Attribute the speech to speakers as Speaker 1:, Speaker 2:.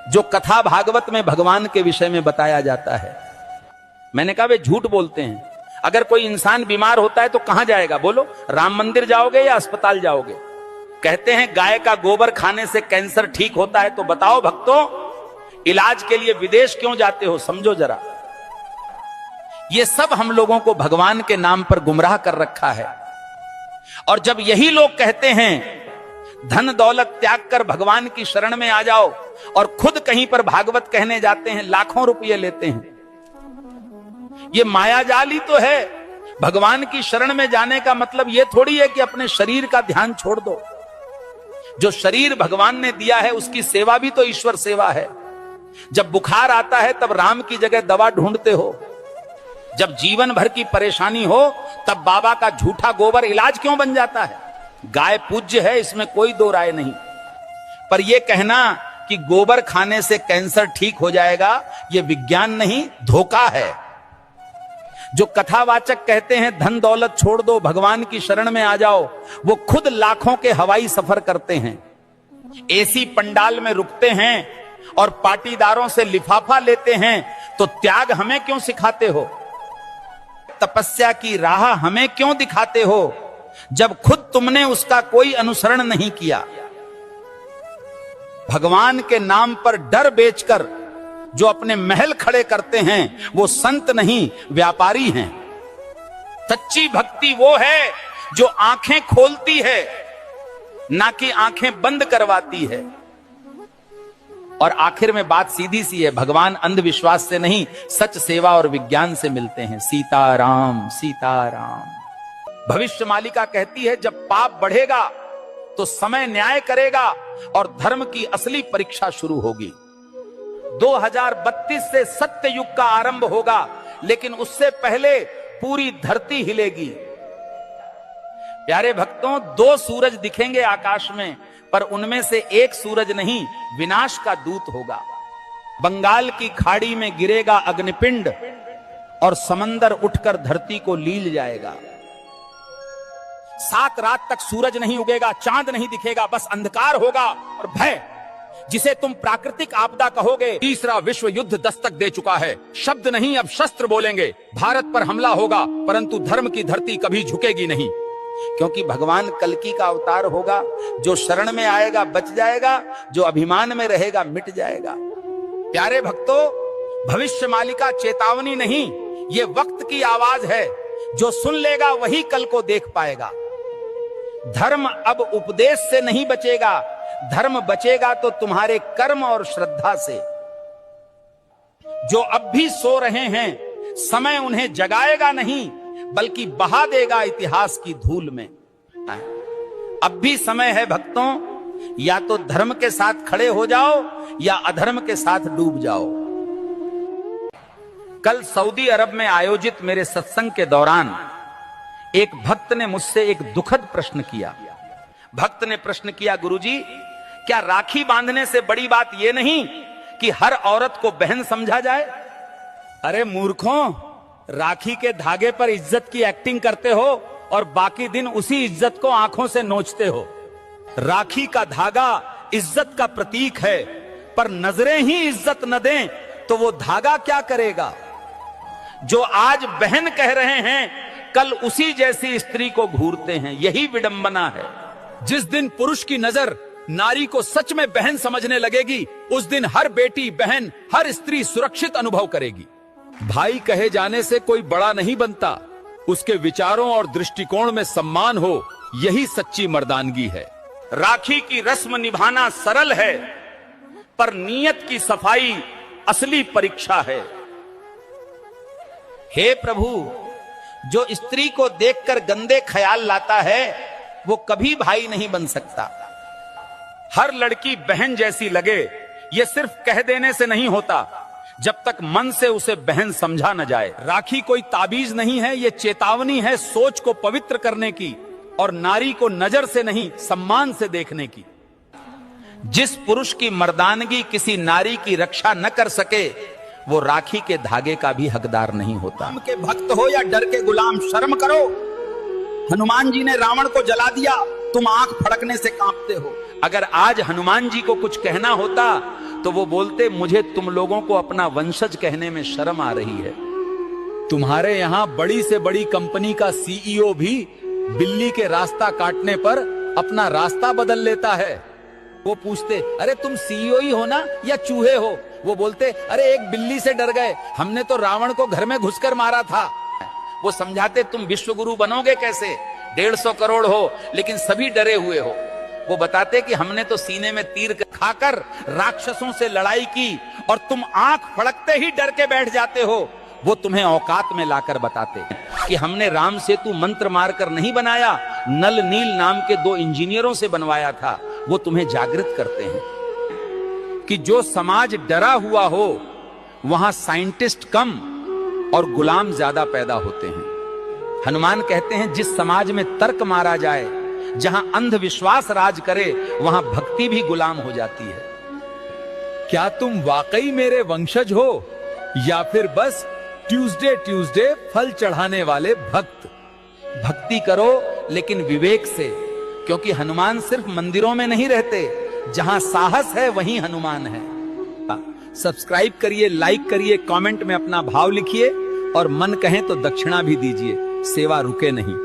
Speaker 1: जो कथा भागवत में भगवान के विषय में बताया जाता है। मैंने कहा वे झूठ बोलते हैं। अगर कोई इंसान बीमार होता है तो कहां जाएगा बोलो? राम मंदिर जाओगे या अस्पताल जाओगे? कहते हैं गाय का गोबर खाने से कैंसर ठीक होता है, तो बताओ भक्तों, इलाज के लिए विदेश क्यों जाते हो? समझो जरा। ये सब हम लोगों को भगवान के नाम पर गुमराह कर रखा है। और जब यही लोग कहते हैं धन दौलत त्याग कर भगवान की शरण में आ जाओ, और खुद कहीं पर भागवत कहने जाते हैं, लाखों रुपये लेते हैं। ये मायाजाल ही तो है। भगवान की शरण में जाने का मतलब ये थोड़ी है कि अपने शरीर का ध्यान छोड़ दो। जो शरीर भगवान ने दिया है उसकी सेवा भी तो ईश्वर सेवा है। जब बुखार आता है तब राम की जगह दवा ढूंढते हो। जब जीवन भर की परेशानी हो तब बाबा का झूठा गोबर इलाज क्यों बन जाता है? गाय पूज्य है, इसमें कोई दो राय नहीं, पर यह कहना कि गोबर खाने से कैंसर ठीक हो जाएगा, यह विज्ञान नहीं, धोखा है। जो कथावाचक कहते हैं धन दौलत छोड़ दो, भगवान की शरण में आ जाओ, वो खुद लाखों के हवाई सफर करते हैं, एसी पंडाल में रुकते हैं और पाटीदारों से लिफाफा लेते हैं। तो त्याग हमें क्यों सिखाते हो? तपस्या की राह हमें क्यों दिखाते हो, जब खुद तुमने उसका कोई अनुसरण नहीं किया? भगवान के नाम पर डर बेचकर जो अपने महल खड़े करते हैं वो संत नहीं, व्यापारी हैं। सच्ची भक्ति वो है जो आंखें खोलती है, ना कि आंखें बंद करवाती है। और आखिर में बात सीधी सी है, भगवान अंधविश्वास से नहीं, सच सेवा और विज्ञान से मिलते हैं। सीताराम सीताराम। भविष्य मालिका कहती है जब पाप बढ़ेगा तो समय न्याय करेगा और धर्म की असली परीक्षा शुरू होगी। 2032 से सत्य युग का आरंभ होगा, लेकिन उससे पहले पूरी धरती हिलेगी। प्यारे भक्तों, 2 सूरज दिखेंगे आकाश में, पर उनमें से एक सूरज नहीं, विनाश का दूत होगा। बंगाल की खाड़ी में गिरेगा अग्निपिंड और समंदर उठकर धरती को लील जाएगा। 7 रात तक सूरज नहीं उगेगा, चांद नहीं दिखेगा, बस अंधकार होगा और भय, जिसे तुम प्राकृतिक आपदा कहोगे। तीसरा विश्व युद्ध दस्तक दे चुका है। शब्द नहीं, अब शस्त्र बोलेंगे। भारत पर हमला होगा, परंतु धर्म की धरती कभी झुकेगी नहीं, क्योंकि भगवान कल्कि का अवतार होगा। जो शरण में आएगा बच जाएगा, जो अभिमान में रहेगा मिट जाएगा। प्यारे भक्तों, भविष्य मालिका चेतावनी नहीं, ये वक्त की आवाज है। जो सुन लेगा वही कल को देख पाएगा। धर्म अब उपदेश से नहीं बचेगा, धर्म बचेगा तो तुम्हारे कर्म और श्रद्धा से। जो अब भी सो रहे हैं, समय उन्हें जगाएगा नहीं, बल्कि बहा देगा इतिहास की धूल में। अब भी समय है भक्तों, या तो धर्म के साथ खड़े हो जाओ या अधर्म के साथ डूब जाओ। कल सऊदी अरब में आयोजित मेरे सत्संग के दौरान एक भक्त ने मुझसे एक दुखद प्रश्न किया। भक्त ने प्रश्न किया, गुरुजी, क्या राखी बांधने से बड़ी बात यह नहीं कि हर औरत को बहन समझा जाए? अरे मूर्खों, राखी के धागे पर इज्जत की एक्टिंग करते हो और बाकी दिन उसी इज्जत को आंखों से नोचते हो। राखी का धागा इज्जत का प्रतीक है, पर नजरें ही इज्जत न दें तो वो धागा क्या करेगा? जो आज बहन कह रहे हैं, कल उसी जैसी स्त्री को घूरते हैं। यही विडंबना है।
Speaker 2: जिस दिन पुरुष की नजर नारी को सच में बहन समझने लगेगी, उस दिन हर बेटी, बहन, हर स्त्री सुरक्षित अनुभव करेगी। भाई कहे जाने से कोई बड़ा नहीं बनता, उसके विचारों और दृष्टिकोण में सम्मान हो, यही सच्ची मर्दानगी है।
Speaker 1: राखी की रस्म निभाना सरल है, पर नीयत की सफाई असली परीक्षा है। हे प्रभु, जो स्त्री को देखकर गंदे ख्याल लाता है वो कभी भाई नहीं बन सकता। हर लड़की बहन जैसी लगे, ये सिर्फ कह देने से नहीं होता, जब तक मन से उसे बहन समझा न जाए।
Speaker 2: राखी कोई ताबीज नहीं है, ये चेतावनी है सोच को पवित्र करने की और नारी को नजर से नहीं सम्मान से देखने की।
Speaker 1: जिस पुरुष की मर्दानगी किसी नारी की रक्षा न कर सके, वो राखी के धागे का भी हकदार नहीं होता।
Speaker 2: राम के भक्त हो या डर के गुलाम, शर्म करो। हनुमान जी ने रावण को जला दिया, तुम आंख फड़कने से कांपते हो।
Speaker 1: अगर आज हनुमान जी को कुछ कहना होता तो वो बोलते, मुझे तुम लोगों को अपना वंशज कहने में शर्म आ रही है।
Speaker 2: तुम्हारे यहां बड़ी से बड़ी कंपनी का सीईओ भी बिल्ली के रास्ता काटने पर अपना रास्ता बदल लेता है। वो पूछते, अरे तुम सीईओ ही हो ना या चूहे हो? वो बोलते, अरे एक बिल्ली से डर गए, हमने तो रावण को घर में घुसकर मारा था।
Speaker 1: वो समझाते, तुम विश्वगुरु बनोगे कैसे? 150 करोड़ हो लेकिन सभी डरे हुए हो। वो बताते कि हमने तो सीने में तीर खाकर राक्षसों से लड़ाई की और तुम आंख फड़कते ही डर के बैठ जाते हो। वो तुम्हें औकात में लाकर बताते कि हमने राम सेतु मंत्र मारकर नहीं बनाया, नल नील नाम के 2 इंजीनियरों से बनवाया था। वो तुम्हें जागृत करते हैं कि जो समाज डरा हुआ हो वहां साइंटिस्ट कम और गुलाम ज्यादा पैदा होते हैं। हनुमान कहते हैं, जिस समाज में तर्क मारा जाए, जहां अंधविश्वास राज करे, वहां भक्ति भी गुलाम हो जाती है।
Speaker 2: क्या तुम वाकई मेरे वंशज हो या फिर बस ट्यूसडे फल चढ़ाने वाले भक्त?
Speaker 1: भक्ति करो लेकिन विवेक से, क्योंकि हनुमान सिर्फ मंदिरों में नहीं रहते, जहां साहस है वहीं हनुमान है।
Speaker 2: सब्सक्राइब करिए, लाइक करिए, कमेंट में अपना भाव लिखिए और मन कहें तो दक्षिणा भी दीजिए। सेवा रुके नहीं।